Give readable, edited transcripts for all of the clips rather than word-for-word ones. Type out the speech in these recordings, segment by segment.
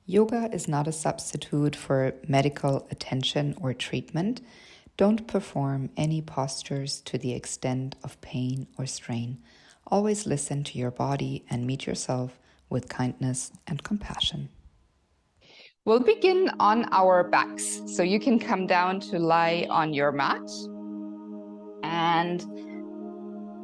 Yoga is not a substitute for medical attention or treatment. Don't perform any postures to the extent of pain or strain. Always listen to your body and meet yourself with kindness and compassion. We'll begin on our backs. So you can come down to lie on your mat. And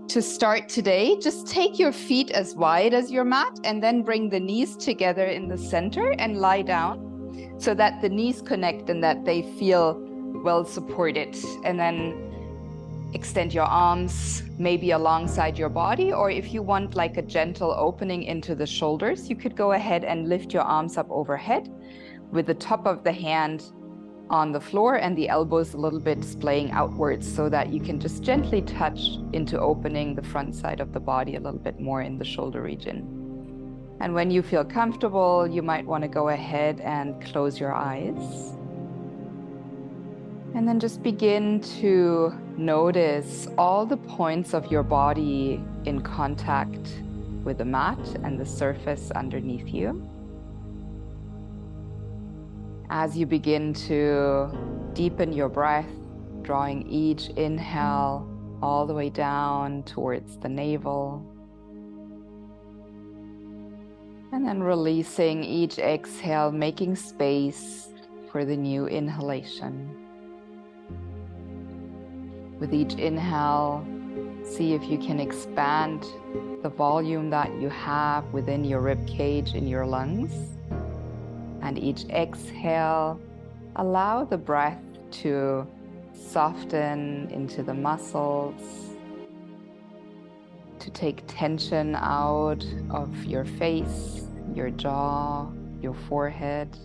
to start today, just take your feet as wide as your mat and then bring the knees together in the center and lie down so that the knees connect and that they feel well supported. And then extend your arms maybe alongside your body, or if you want like a gentle opening into the shoulders, you could go ahead and lift your arms up overhead with the top of the hand on the floor and the elbows a little bit splaying outwards so that you can just gently touch into opening the front side of the body a little bit more in the shoulder region. And when you feel comfortable, you might want to go ahead and close your eyes. And then just begin to notice all the points of your body in contact with the mat and the surface underneath you. As you begin to deepen your breath, drawing each inhale all the way down towards the navel. And then releasing each exhale, making space for the new inhalation. With each inhale, see if you can expand the volume that you have within your rib cage in your lungs. And each exhale, allow the breath to soften into the muscles, to take tension out of your face, your jaw, your forehead.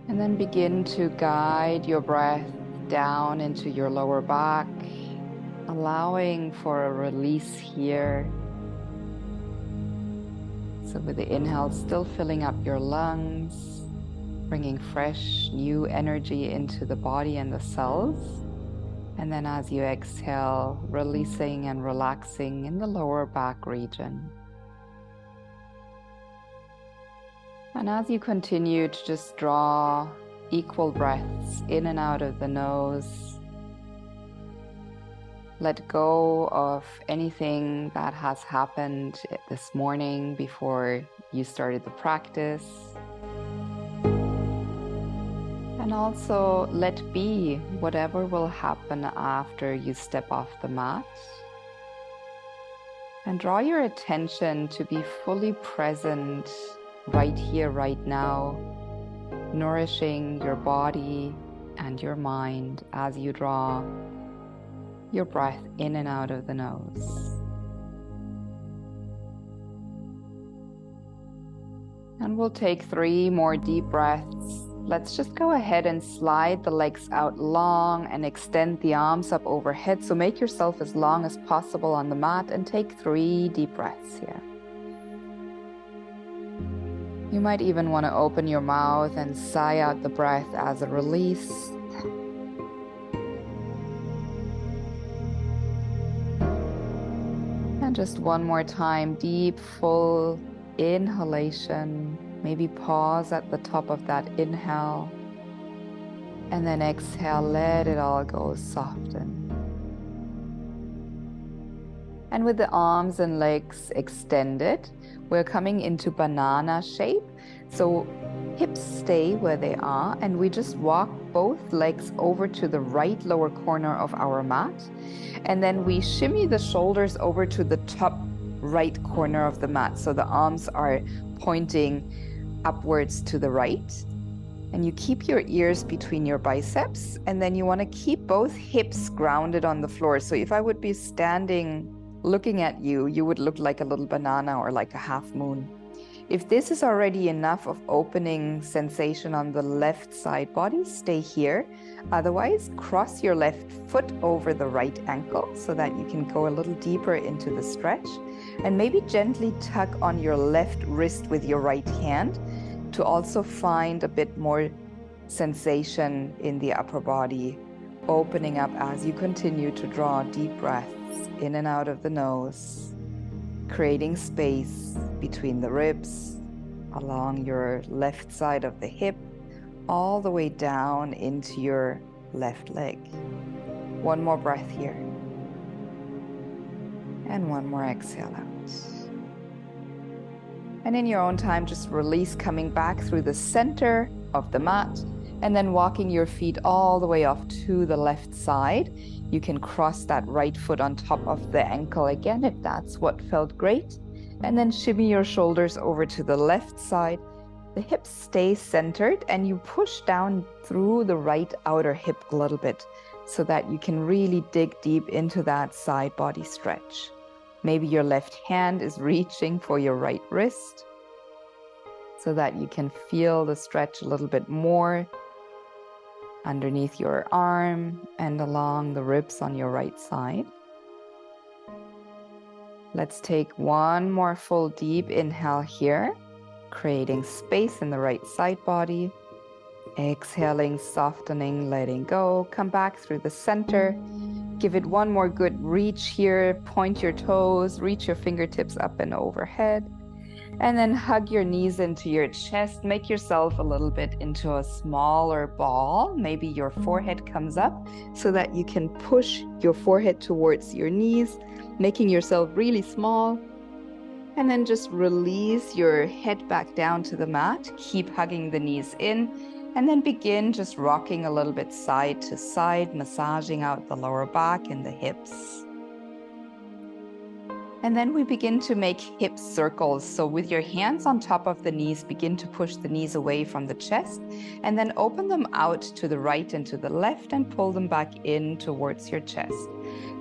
And then begin to guide your breath down into your lower back, allowing for a release here. So with the inhale, still filling up your lungs, bringing fresh, new energy into the body and the cells. And then as you exhale, releasing and relaxing in the lower back region. And as you continue to just draw equal breaths in and out of the nose, let go of anything that has happened this morning before you started the practice. And also let be whatever will happen after you step off the mat. And draw your attention to be fully present right here, right now, nourishing your body and your mind as you draw your breath in and out of the nose. And we'll take 3 more deep breaths. Let's just go ahead and slide the legs out long and extend the arms up overhead. So make yourself as long as possible on the mat and take 3 deep breaths here. You might even want to open your mouth and sigh out the breath as a release. And just one more time, deep, full inhalation. Maybe pause at the top of that inhale. And then exhale, let it all go, soften. And with the arms and legs extended, we're coming into banana shape. So hips stay where they are, and we just walk both legs over to the right lower corner of our mat. And then we shimmy the shoulders over to the top right corner of the mat. So the arms are pointing upwards to the right. And you keep your ears between your biceps, and then you want to keep both hips grounded on the floor. So if I would be standing looking at you, you would look like a little banana or like a half moon. If this is already enough of opening sensation on the left side body, stay here. Otherwise, cross your left foot over the right ankle so that you can go a little deeper into the stretch. And maybe gently tug on your left wrist with your right hand to also find a bit more sensation in the upper body, opening up as you continue to draw deep breaths in and out of the nose. creating space between the ribs, along your left side of the hip, all the way down into your left leg. One more breath here. And one more exhale out. And in your own time, just release, coming back through the center of the mat, and then walking your feet all the way off to the left side. You can cross that right foot on top of the ankle again, if that's what felt great. And then shimmy your shoulders over to the left side. The hips stay centered, and you push down through the right outer hip a little bit so that you can really dig deep into that side body stretch. Maybe your left hand is reaching for your right wrist so that you can feel the stretch a little bit more underneath your arm and along the ribs on your right side. Let's take one more full deep inhale here, creating space in the right side body. Exhaling, softening, letting go. Come back through the center. Give it one more good reach here. Point your toes, reach your fingertips up and overhead. And then hug your knees into your chest. Make yourself a little bit into a smaller ball. Maybe your forehead comes up so that you can push your forehead towards your knees, making yourself really small. And then just release your head back down to the mat. Keep hugging the knees in. And then begin just rocking a little bit side to side, massaging out the lower back and the hips. And then we begin to make hip circles. So with your hands on top of the knees, begin to push the knees away from the chest, and then open them out to the right and to the left and pull them back in towards your chest.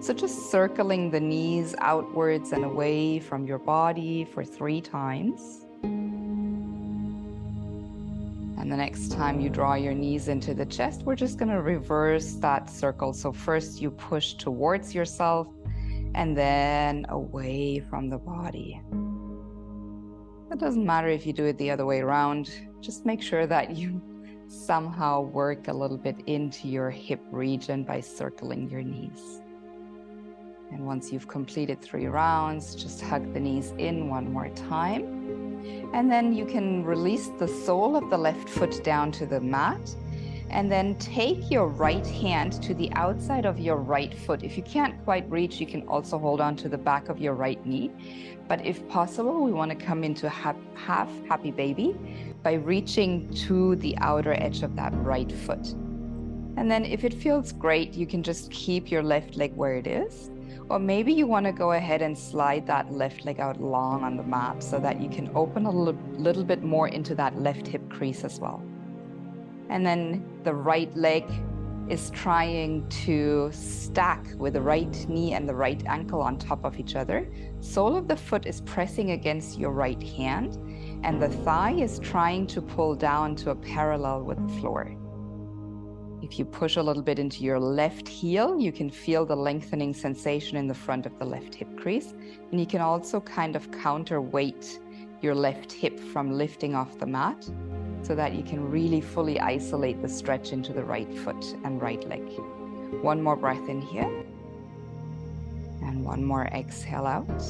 So just circling the knees outwards and away from your body for 3 times. And the next time you draw your knees into the chest, we're just going to reverse that circle. So first you push towards yourself and then away from the body. It doesn't matter if you do it the other way around. Just make sure that you somehow work a little bit into your hip region by circling your knees. And once you've completed 3 rounds, just hug the knees in one more time. And then you can release the sole of the left foot down to the mat. And then take your right hand to the outside of your right foot. If you can't quite reach, you can also hold on to the back of your right knee. But if possible, we want to come into half happy baby by reaching to the outer edge of that right foot. And then if it feels great, you can just keep your left leg where it is. Or maybe you want to go ahead and slide that left leg out long on the mat so that you can open a little bit more into that left hip crease as well. And then the right leg is trying to stack with the right knee and the right ankle on top of each other. Sole of the foot is pressing against your right hand, and the thigh is trying to pull down to a parallel with the floor. If you push a little bit into your left heel, you can feel the lengthening sensation in the front of the left hip crease. And you can also kind of counterweight your left hip from lifting off the mat so that you can really fully isolate the stretch into the right foot and right leg. One more breath in here. And one more exhale out.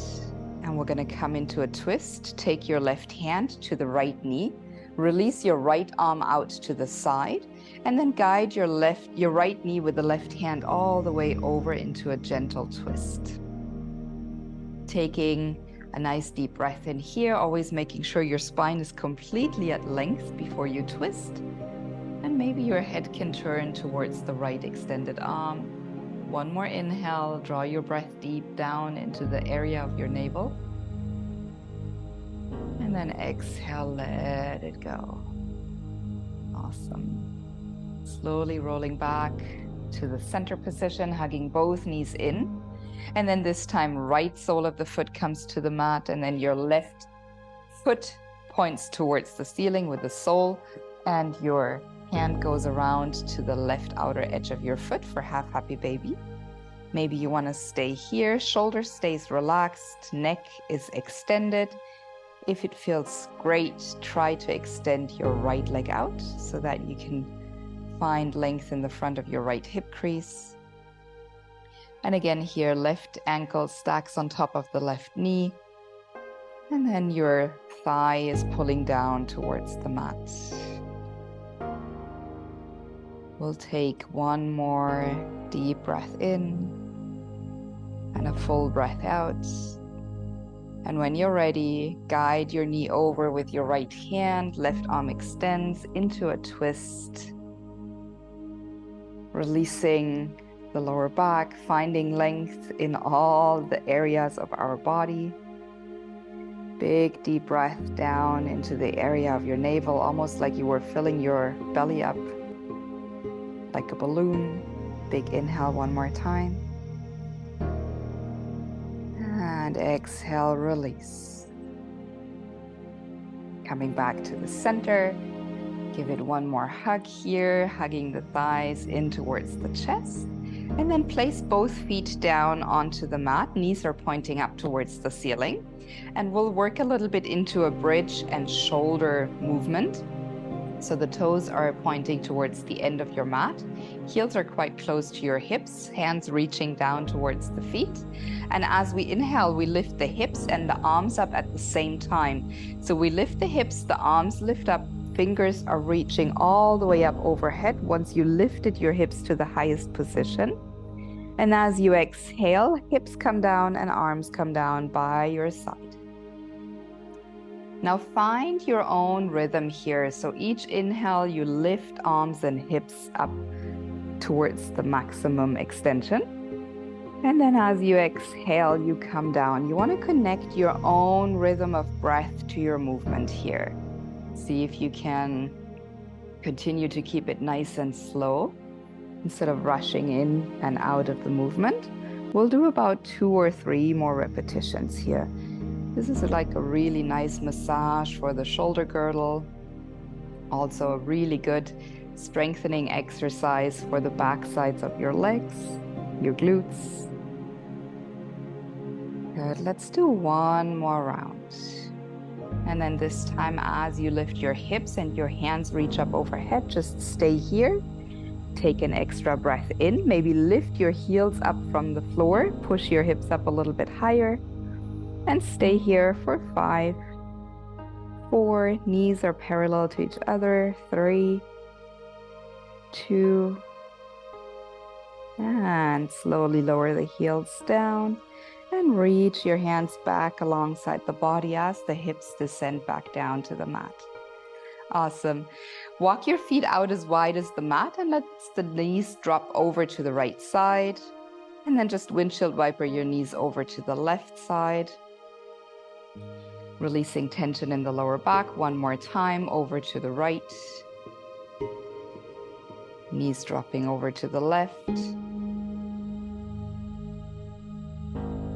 And we're going to come into a twist. Take your left hand to the right knee. Release your right arm out to the side, and then guide your right knee with the left hand all the way over into a gentle twist. Taking a nice deep breath in here, always making sure your spine is completely at length before you twist. And maybe your head can turn towards the right extended arm. One more inhale, draw your breath deep down into the area of your navel. And then exhale, let it go. Awesome. Slowly rolling back to the center position, hugging both knees in. And then this time, right sole of the foot comes to the mat, and then your left foot points towards the ceiling with the sole, and your hand goes around to the left outer edge of your foot for half happy baby. Maybe you want to stay here. Shoulder stays relaxed, neck is extended. If it feels great, try to extend your right leg out so that you can find length in the front of your right hip crease. And again here, left ankle stacks on top of the left knee. And then your thigh is pulling down towards the mat. We'll take one more deep breath in and a full breath out. And when you're ready, guide your knee over with your right hand, left arm extends into a twist. Releasing the lower back, finding length in all the areas of our body. Big deep breath down into the area of your navel, almost like you were filling your belly up like a balloon. Big inhale one more time. And exhale, release. Coming back to the center. Give it one more hug here, hugging the thighs in towards the chest. And then place both feet down onto the mat. Knees are pointing up towards the ceiling. And we'll work a little bit into a bridge and shoulder movement. So the toes are pointing towards the end of your mat. Heels are quite close to your hips, hands reaching down towards the feet. And as we inhale, we lift the hips and the arms up at the same time. So we lift the hips, the arms lift up, fingers are reaching all the way up overhead once you lifted your hips to the highest position. And as you exhale, hips come down and arms come down by your side. Now find your own rhythm here. So each inhale, you lift arms and hips up towards the maximum extension. And then as you exhale, you come down. You want to connect your own rhythm of breath to your movement here. See if you can continue to keep it nice and slow instead of rushing in and out of the movement. We'll do about 2 or 3 more repetitions here. This is like a really nice massage for the shoulder girdle. Also a really good strengthening exercise for the back sides of your legs, your glutes. Good, let's do one more round. And then this time as you lift your hips and your hands reach up overhead, just stay here. Take an extra breath in, maybe lift your heels up from the floor, push your hips up a little bit higher. And stay here for 5, 4, knees are parallel to each other, 3, 2, and slowly lower the heels down and reach your hands back alongside the body as the hips descend back down to the mat. Awesome. Walk your feet out as wide as the mat and let the knees drop over to the right side. And then just windshield wiper your knees over to the left side. Releasing tension in the lower back one more time over to the right. Knees dropping over to the left.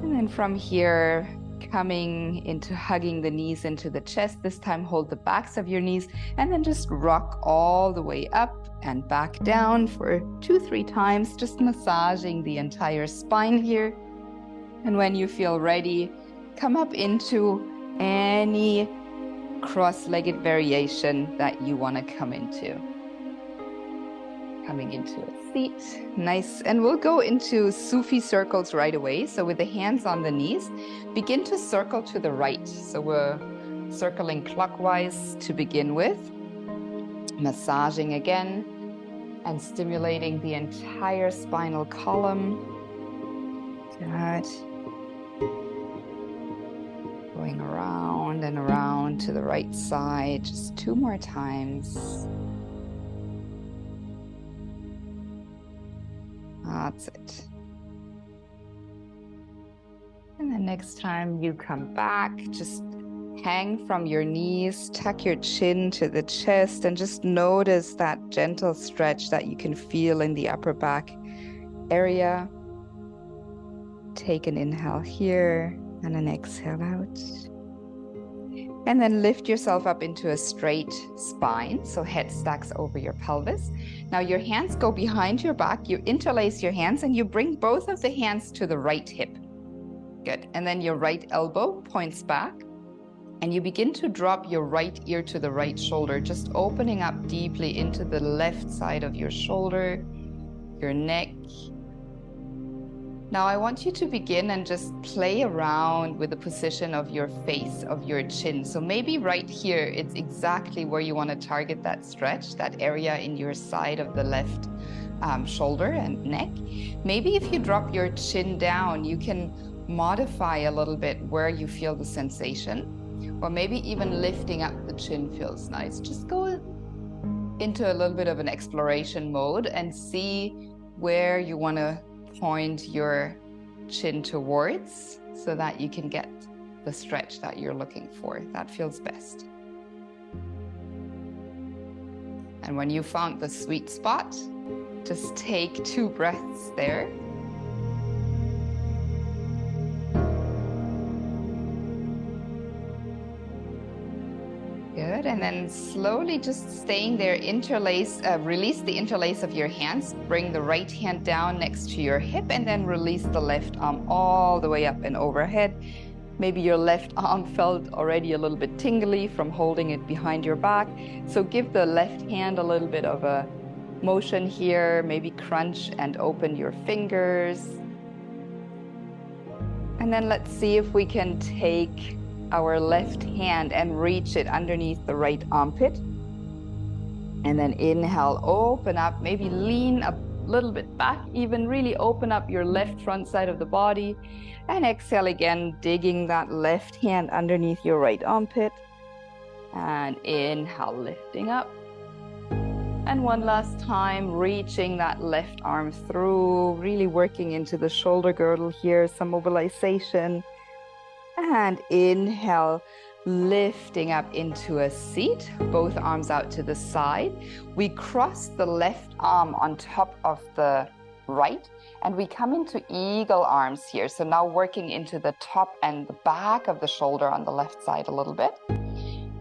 And then from here, coming into hugging the knees into the chest. This time hold the backs of your knees and then just rock all the way up and back down for 2-3 times, just massaging the entire spine here. And when you feel ready, come up into any cross-legged variation that you want to come into. Coming into a seat, nice. And we'll go into Sufi circles right away. So with the hands on the knees, begin to circle to the right. So we're circling clockwise to begin with. Massaging again and stimulating the entire spinal column. Good. Going around and around to the right side, just 2 more times. That's it. And then next time you come back, just hang from your knees, tuck your chin to the chest, and just notice that gentle stretch that you can feel in the upper back area. Take an inhale here and an exhale out. And then lift yourself up into a straight spine, so head stacks over your pelvis. Now your hands go behind your back, you interlace your hands and you bring both of the hands to the right hip. Good, and then your right elbow points back and you begin to drop your right ear to the right shoulder, just opening up deeply into the left side of your shoulder, your neck, Now I want you to begin and just play around with the position of your face, of your chin. So maybe right here, it's exactly where you want to target that stretch, that area in your side of the left shoulder and neck. Maybe if you drop your chin down, you can modify a little bit where you feel the sensation, or maybe even lifting up the chin feels nice. Just go into a little bit of an exploration mode and see where you want to point your chin towards so that you can get the stretch that you're looking for. That feels best. And when you found the sweet spot, just take 2 breaths there. Good, and then slowly just staying there, release the interlace of your hands, bring the right hand down next to your hip, and then release the left arm all the way up and overhead. Maybe your left arm felt already a little bit tingly from holding it behind your back. So give the left hand a little bit of a motion here, maybe crunch and open your fingers. And then let's see if we can take our left hand and reach it underneath the right armpit. And then inhale, open up, maybe lean a little bit back, even really open up your left front side of the body. And exhale again, digging that left hand underneath your right armpit. And inhale, lifting up. And one last time, reaching that left arm through, really working into the shoulder girdle here, some mobilization. And inhale, lifting up into a seat, both arms out to the side. We cross the left arm on top of the right, and we come into eagle arms here. So now working into the top and the back of the shoulder on the left side a little bit.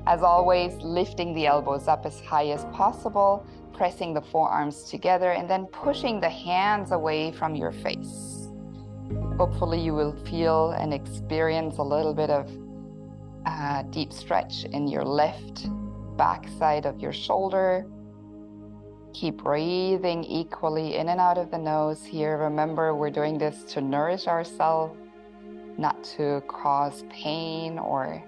As always, lifting the elbows up as high as possible, pressing the forearms together, and then pushing the hands away from your face. Hopefully you will feel and experience a little bit of deep stretch in your left back side of your shoulder. Keep breathing equally in and out of the nose here. Remember, we're doing this to nourish ourselves, not to cause pain or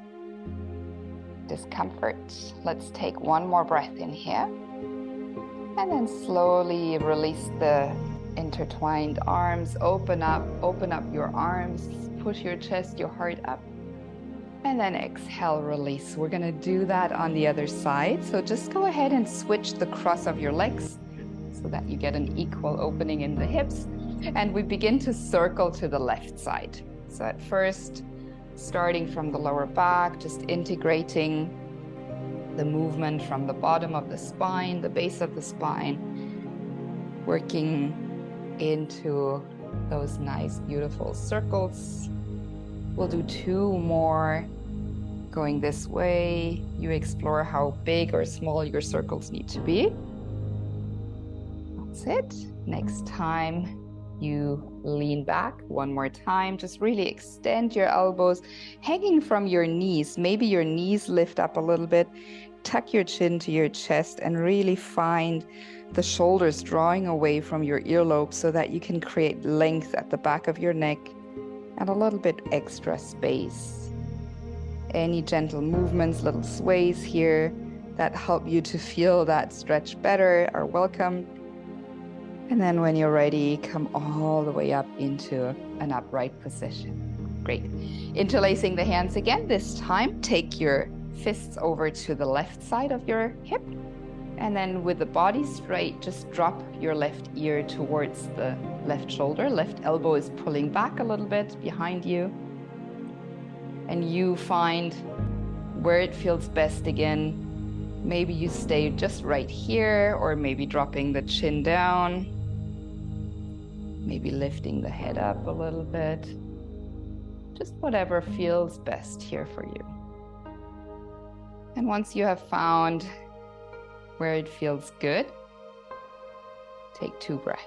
discomfort. Let's take one more breath in here. And then slowly release the intertwined arms. Open up your arms. Push your chest, your heart up. And then exhale, release. We're going to do that on the other side. So just go ahead and switch the cross of your legs so that you get an equal opening in the hips. And we begin to circle to the left side. So at first, starting from the lower back, just integrating the movement from the bottom of the spine, the base of the spine, working into those nice, beautiful circles. We'll do 2 more going this way. You explore how big or small your circles need to be. That's it. Next time, you lean back one more time. Just really extend your elbows, hanging from your knees. Maybe your knees lift up a little bit. Tuck your chin to your chest and really find the shoulders drawing away from your earlobe so that you can create length at the back of your neck and a little bit extra space. Any gentle movements, little sways here that help you to feel that stretch better are welcome. And then when you're ready, come all the way up into an upright position. Great. Interlacing the hands again. This time, take your fists over to the left side of your hip. And then with the body straight, just drop your left ear towards the left shoulder. Left elbow is pulling back a little bit behind you. And you find where it feels best again. Maybe you stay just right here, or maybe dropping the chin down. Maybe lifting the head up a little bit. Just whatever feels best here for you. And once you have found where it feels good, take 2 breaths.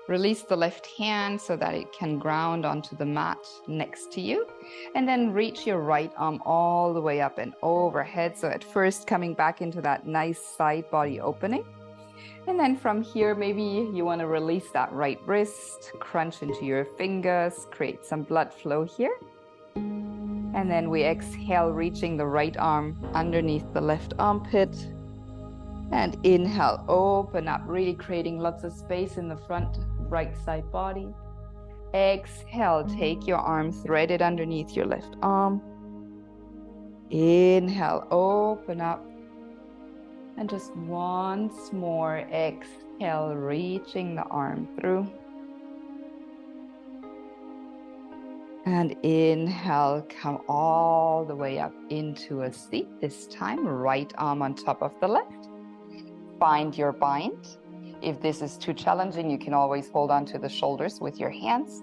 Release the left hand so that it can ground onto the mat next to you. And then reach your right arm all the way up and overhead. So at first coming back into that nice side body opening. And then from here, maybe you want to release that right wrist, crunch into your fingers, create some blood flow here. And then we exhale, reaching the right arm underneath the left armpit. And inhale, open up, really creating lots of space in the front right side body. Exhale, take your arm, thread it underneath your left arm. Inhale, open up. And just once more, exhale, reaching the arm through. And inhale, come all the way up into a seat. This time, right arm on top of the left. Find your bind. If this is too challenging, you can always hold on to the shoulders with your hands.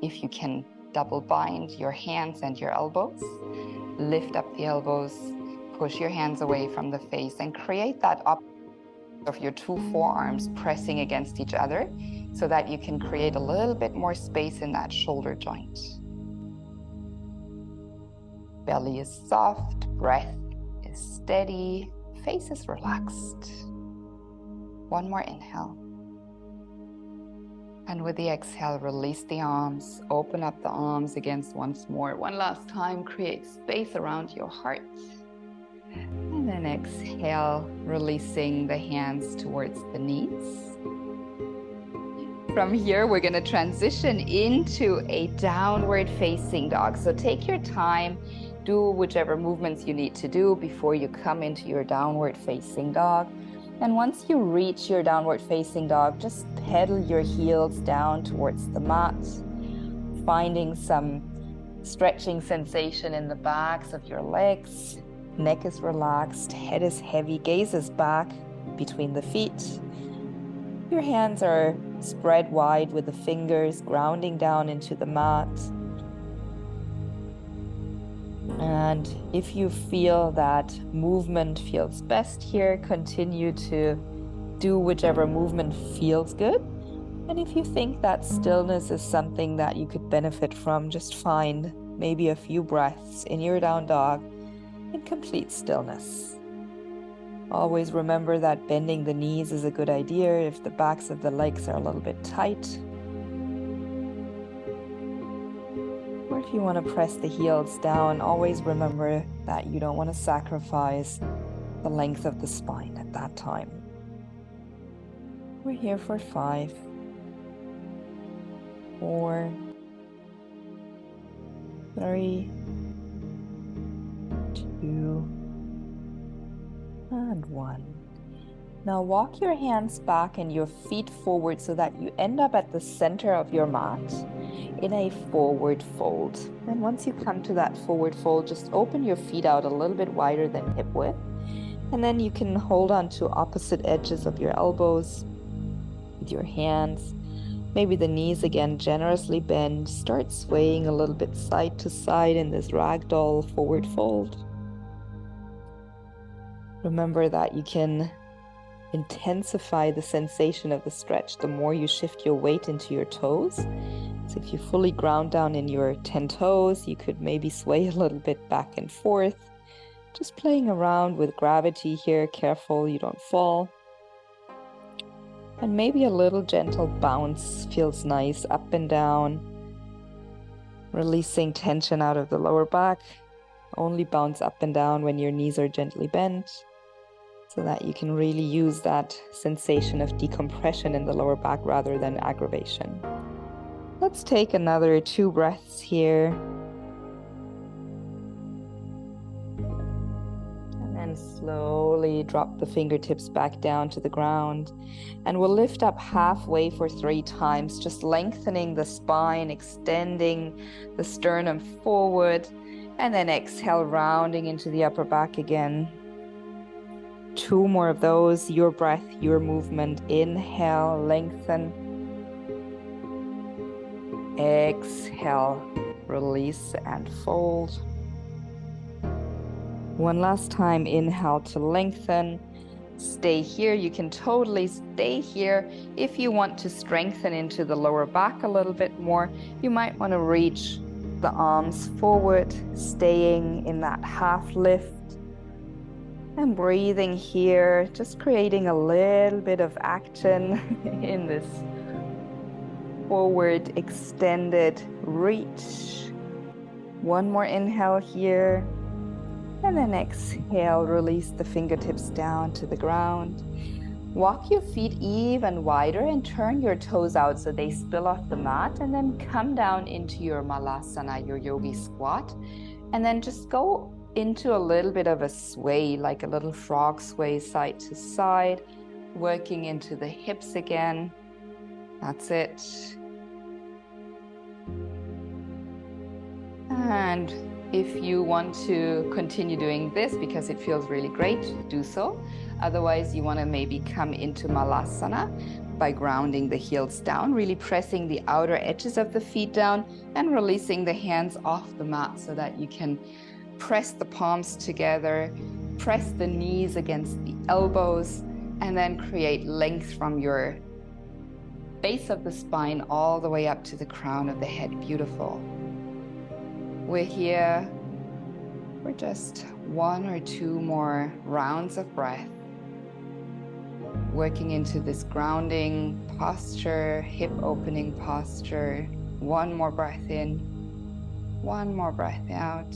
If you can double bind your hands and your elbows, lift up the elbows, push your hands away from the face, and create that up of your two forearms pressing against each other so that you can create a little bit more space in that shoulder joint. Belly is soft, breath is steady, face is relaxed. One more inhale. And with the exhale, release the arms, open up the arms against once more. One last time, create space around your heart. And then exhale, releasing the hands towards the knees. From here, we're going to transition into a downward facing dog. So take your time, do whichever movements you need to do before you come into your downward facing dog. And once you reach your downward facing dog, just pedal your heels down towards the mat, finding some stretching sensation in the backs of your legs. Neck is relaxed, head is heavy, gaze is back between the feet. Your hands are spread wide with the fingers grounding down into the mat. And if you feel that movement feels best here, continue to do whichever movement feels good. And if you think that stillness is something that you could benefit from, just find maybe a few breaths in your down dog in complete stillness. Always remember that bending the knees is a good idea if the backs of the legs are a little bit tight. Or if you want to press the heels down, always remember that you don't want to sacrifice the length of the spine at that time. We're here for 5, 4, 3, 2, and 1. Now walk your hands back and your feet forward so that you end up at the center of your mat in a forward fold. And once you come to that forward fold, just open your feet out a little bit wider than hip width. And then you can hold on to opposite edges of your elbows with your hands. Maybe the knees again generously bend. Start swaying a little bit side to side in this ragdoll forward fold. Remember that you can intensify the sensation of the stretch the more you shift your weight into your toes. So if you fully ground down in your 10 toes, you could maybe sway a little bit back and forth. Just playing around with gravity here, careful you don't fall. And maybe a little gentle bounce feels nice, up and down. Releasing tension out of the lower back. Only bounce up and down when your knees are gently bent, so that you can really use that sensation of decompression in the lower back rather than aggravation. Let's take another 2 breaths here. And then slowly drop the fingertips back down to the ground. And we'll lift up halfway for 3 times, just lengthening the spine, extending the sternum forward, and then exhale, rounding into the upper back again. 2 more of those, your breath, your movement. Inhale, lengthen. Exhale, release and fold. One last time, inhale to lengthen. stay here. You can totally stay here. If you want to strengthen into the lower back a little bit more, you might want to reach the arms forward, staying in that half lift. And breathing here, just creating a little bit of action in this forward extended reach. One more inhale here. And then exhale, release the fingertips down to the ground. Walk your feet even wider and turn your toes out so they spill off the mat, and then come down into your malasana, your yogi squat. And then just go into a little bit of a sway, like a little frog sway side to side, working into the hips again. That's it. And if you want to continue doing this because it feels really great, do so. Otherwise, you want to maybe come into malasana by grounding the heels down, really pressing the outer edges of the feet down and releasing the hands off the mat so that you can press the palms together, press the knees against the elbows, and then create length from your base of the spine all the way up to the crown of the head. Beautiful. We're here for just 1 or 2 more rounds of breath, working into this grounding posture, hip opening posture. 1 more breath in, 1 more breath out.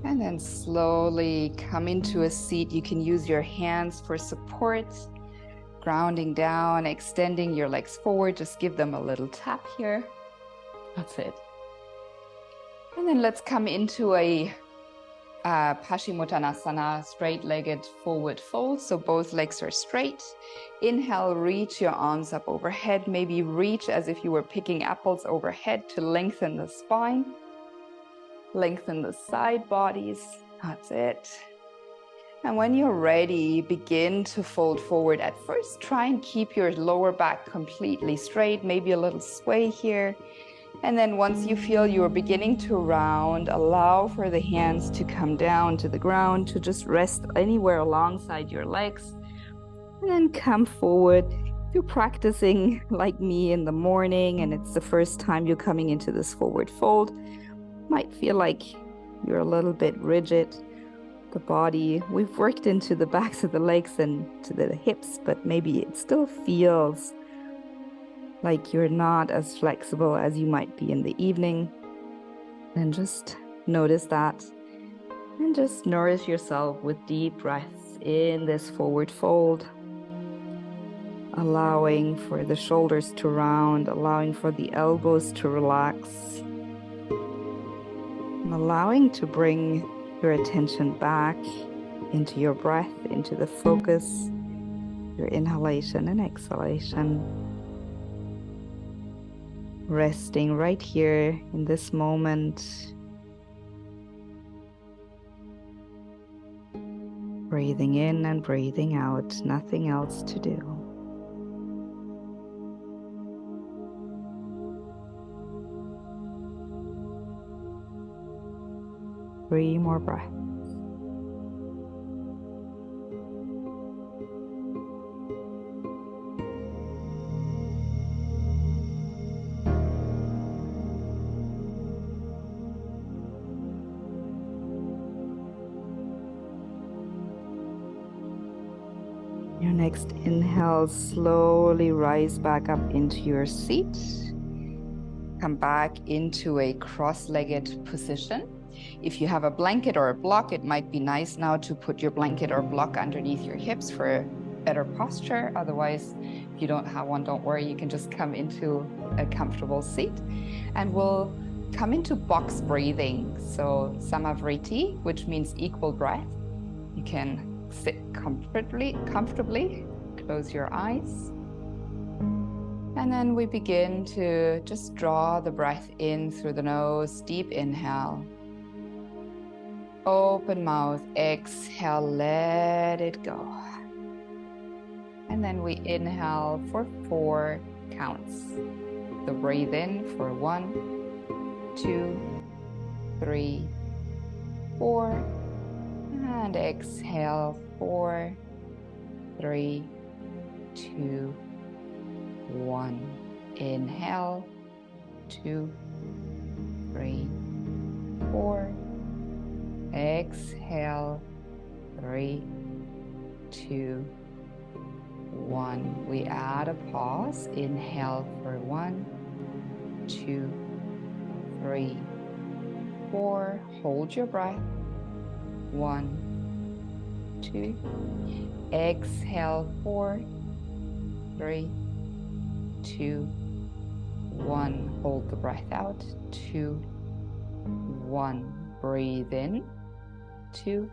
And then slowly come into a seat. You can use your hands for support, grounding down, extending your legs forward. Just give them a little tap here. That's it. And then let's come into a Paschimottanasana, straight-legged forward fold. So both legs are straight. Inhale, reach your arms up overhead. Maybe reach as if you were picking apples overhead to lengthen the spine. Lengthen the side bodies. That's it. And when you're ready, begin to fold forward. At first, try and keep your lower back completely straight, maybe a little sway here. And then once you feel you're beginning to round, allow for the hands to come down to the ground, to just rest anywhere alongside your legs. And then come forward. If you're practicing like me in the morning and it's the first time you're coming into this forward fold, might feel like you're a little bit rigid. The body, we've worked into the backs of the legs and to the hips, but maybe it still feels like you're not as flexible as you might be in the evening. And just notice that. And just nourish yourself with deep breaths in this forward fold. Allowing for the shoulders to round, allowing for the elbows to relax. And allowing to bring your attention back into your breath, into the focus, your inhalation and exhalation. Resting right here in this moment. Breathing in and breathing out, nothing else to do. Three more breaths. Your next inhale, slowly rise back up into your seat. Come back into a cross-legged position. If you have a blanket or a block, it might be nice now to put your blanket or block underneath your hips for better posture. Otherwise, if you don't have one, don't worry. You can just come into a comfortable seat. And we'll come into box breathing. So samavriti, which means equal breath. You can sit comfortably, close your eyes. And then we begin to just draw the breath in through the nose, deep inhale. Open mouth, exhale, let it go. And then we inhale for 4 counts. So breathe in for 1, 2, 3, 4. And exhale 4, 3, 2, 1. Inhale, 2, 3, 4. Exhale, 3, 2, 1. We add a pause. Inhale for 1, 2, 3, 4. Hold your breath. 1, 2. Exhale, 4, 3, 2, 1. Hold the breath out. 2, 1. Breathe in. 2,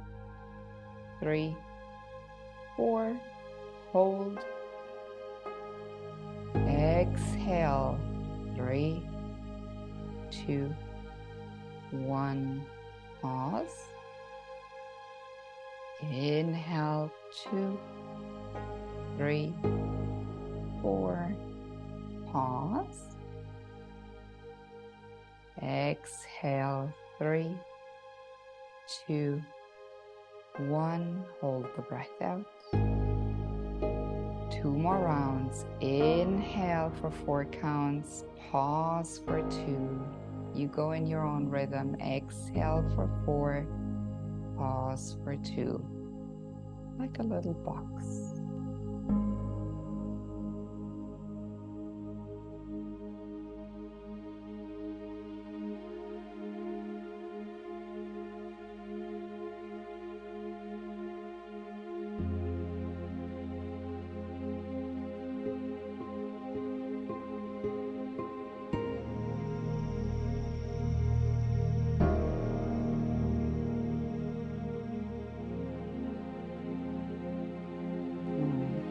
3, 4. Hold. Exhale. 3, 2, 1. Pause. Inhale. 2, 3, 4. Pause. Exhale. 3, 2, 1. Hold the breath out. 2 more rounds. Inhale for 4 counts. Pause for 2. You go in your own rhythm. Exhale for 4. Pause for 2. Like a little box.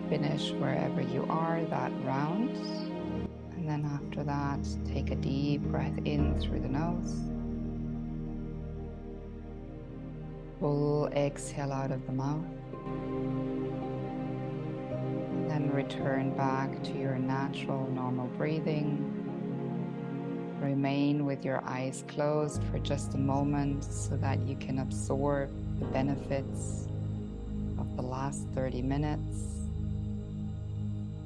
Finish wherever you are that round. And then after that, take a deep breath in through the nose. Full exhale out of the mouth. And then return back to your natural, normal breathing. Remain with your eyes closed for just a moment so that you can absorb the benefits of the last 30 minutes.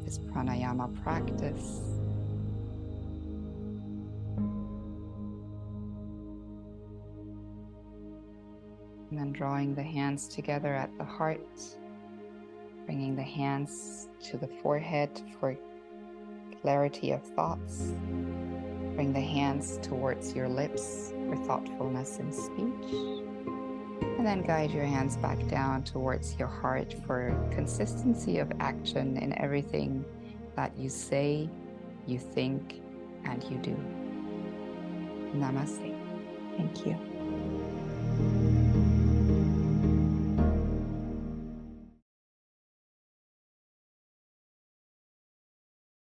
This pranayama practice. And then drawing the hands together at the heart, bringing the hands to the forehead for clarity of thoughts. Bring the hands towards your lips for thoughtfulness in speech. And then guide your hands back down towards your heart for consistency of action in everything that you say, you think, and you do. Namaste. Thank you.